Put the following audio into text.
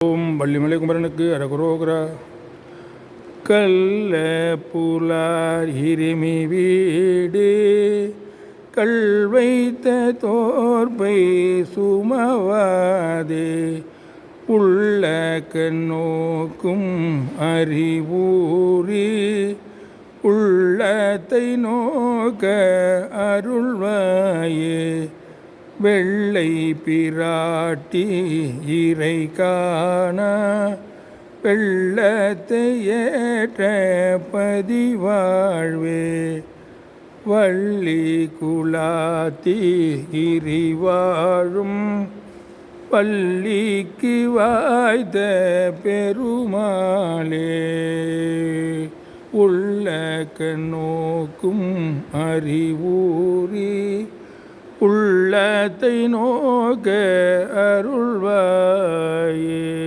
ஓம் வள்ளிமலை குமரனுக்கு அரகுரோகரா. கல்ல புலார் இருமி வீடு கல் வைத்த தோற்பை சுமவாதே உள்ள கண்ணோக்கும் அறிவூரி உள்ளத்தை நோக்க அருள்வாயே. வெள்ளை பிராட்டி இறை காண வெள்ளத்தை ஏற்ற பதிவாழ்வே. வள்ளி குலாத்தி கிரிவாழும் பள்ளிக்கு வாய்த்த பெருமாளே. உள்ள கண்ணோக்கும் அறிவூரி உள்ளத்தை நோக்க அருள்வாயே.